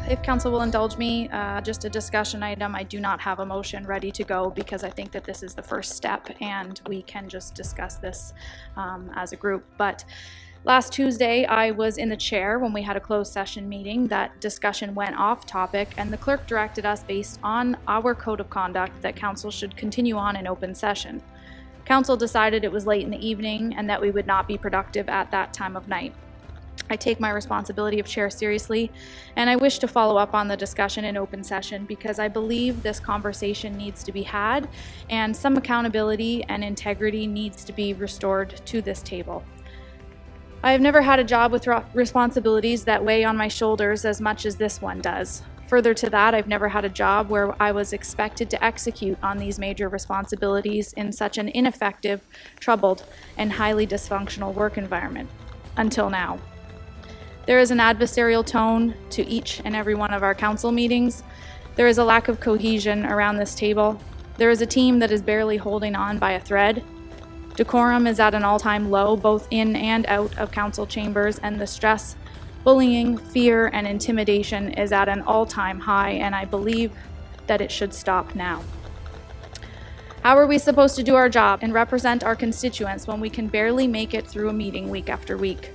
if council will indulge me, just a discussion item. I do not have a motion ready to go because I think that this is the first step and we can just discuss this as a group. But last Tuesday, I was in the chair when we had a closed session meeting. That discussion went off topic and the clerk directed us based on our code of conduct that council should continue on in open session. Council decided it was late in the evening and that we would not be productive at that time of night. I take my responsibility of chair seriously, and I wish to follow up on the discussion in open session because I believe this conversation needs to be had and some accountability and integrity needs to be restored to this table. I have never had a job with responsibilities that weigh on my shoulders as much as this one does. Further to that, I've never had a job where I was expected to execute on these major responsibilities in such an ineffective, troubled, and highly dysfunctional work environment, until now. There is an adversarial tone to each and every one of our council meetings. There is a lack of cohesion around this table. There is a team that is barely holding on by a thread. Decorum is at an all-time low, both in and out of council chambers, and the stress, bullying, fear, and intimidation is at an all-time high, and I believe that it should stop now. How are we supposed to do our job and represent our constituents when we can barely make it through a meeting week after week?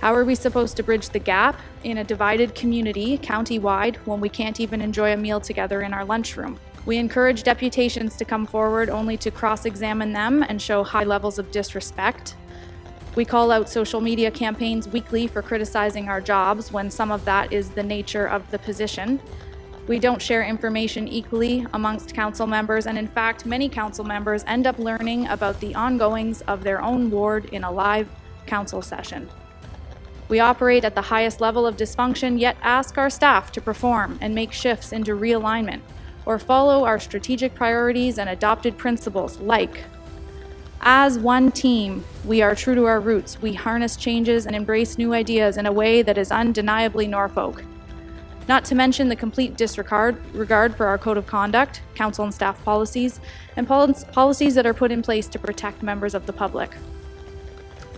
How are we supposed to bridge the gap in a divided community county-wide when we can't even enjoy a meal together in our lunchroom? We encourage deputations to come forward only to cross-examine them and show high levels of disrespect. We call out social media campaigns weekly for criticizing our jobs when some of that is the nature of the position. We don't share information equally amongst council members, and in fact, many council members end up learning about the ongoings of their own ward in a live council session. We operate at the highest level of dysfunction, yet ask our staff to perform and make shifts into realignment, or follow our strategic priorities and adopted principles like, as one team, we are true to our roots. We harness changes and embrace new ideas in a way that is undeniably Norfolk. Not to mention the complete disregard for our code of conduct, council and staff policies, and policies that are put in place to protect members of the public.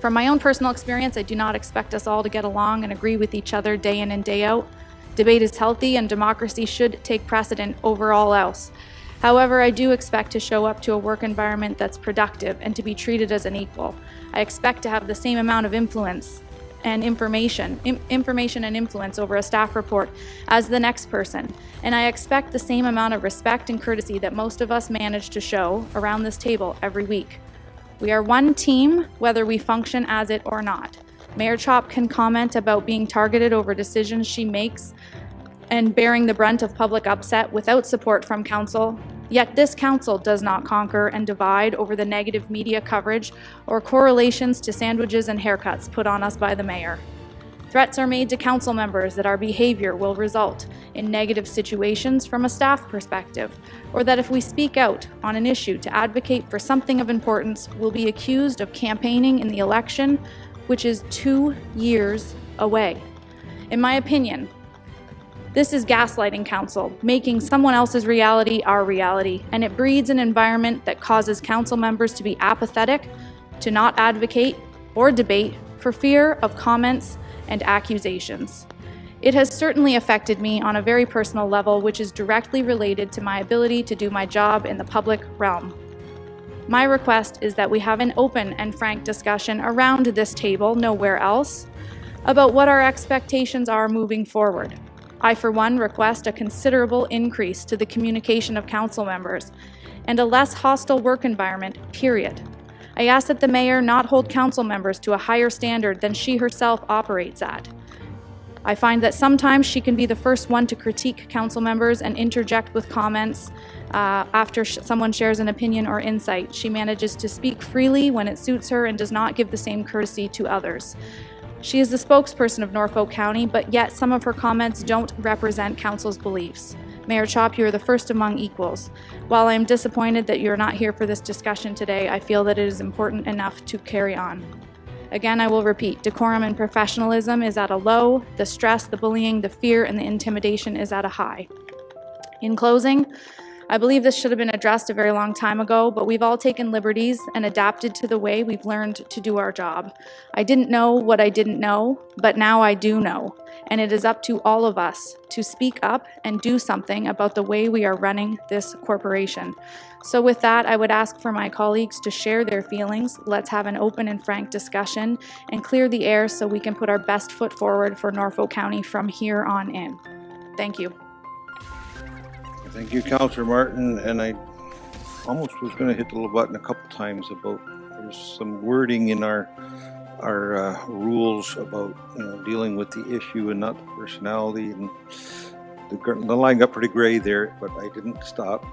From my own personal experience, I do not expect us all to get along and agree with each other day in and day out. Debate is healthy and democracy should take precedent over all else. However, I do expect to show up to a work environment that's productive and to be treated as an equal. I expect to have the same amount of influence and information and influence over a staff report as the next person. And I expect the same amount of respect and courtesy that most of us manage to show around this table every week. We are one team, whether we function as it or not. Mayor Chopp can comment about being targeted over decisions she makes and bearing the brunt of public upset without support from council, yet this council does not conquer and divide over the negative media coverage or correlations to sandwiches and haircuts put on us by the mayor. Threats are made to council members that our behavior will result in negative situations from a staff perspective, or that if we speak out on an issue to advocate for something of importance, we'll be accused of campaigning in the election, which is 2 years away. In my opinion, this is gaslighting council, making someone else's reality our reality, and it breeds an environment that causes council members to be apathetic, to not advocate or debate for fear of comments and accusations. It has certainly affected me on a very personal level, which is directly related to my ability to do my job in the public realm. My request is that we have an open and frank discussion around this table, nowhere else, about what our expectations are moving forward. I, for one, request a considerable increase to the communication of council members and a less hostile work environment, period. I ask that the mayor not hold council members to a higher standard than she herself operates at. I find that sometimes she can be the first one to critique council members and interject with comments after someone shares an opinion or insight. She manages to speak freely when it suits her and does not give the same courtesy to others. She is the spokesperson of Norfolk County, but yet some of her comments don't represent council's beliefs. Mayor Chopp, you are the first among equals. While I am disappointed that you are not here for this discussion today, I feel that it is important enough to carry on. Again, I will repeat, decorum and professionalism is at a low, the stress, the bullying, the fear, and the intimidation is at a high. In closing, I believe this should have been addressed a very long time ago, but we've all taken liberties and adapted to the way we've learned to do our job. I didn't know what I didn't know, but now I do know. And it is up to all of us to speak up and do something about the way we are running this corporation. So with that, I would ask for my colleagues to share their feelings. Let's have an open and frank discussion and clear the air so we can put our best foot forward for Norfolk County from here on in. Thank you. Thank you, Councillor Martin. And I almost was going to hit the little button a couple times about there's some wording in our rules about dealing with the issue and not the personality, and the line got pretty gray there, but I didn't stop.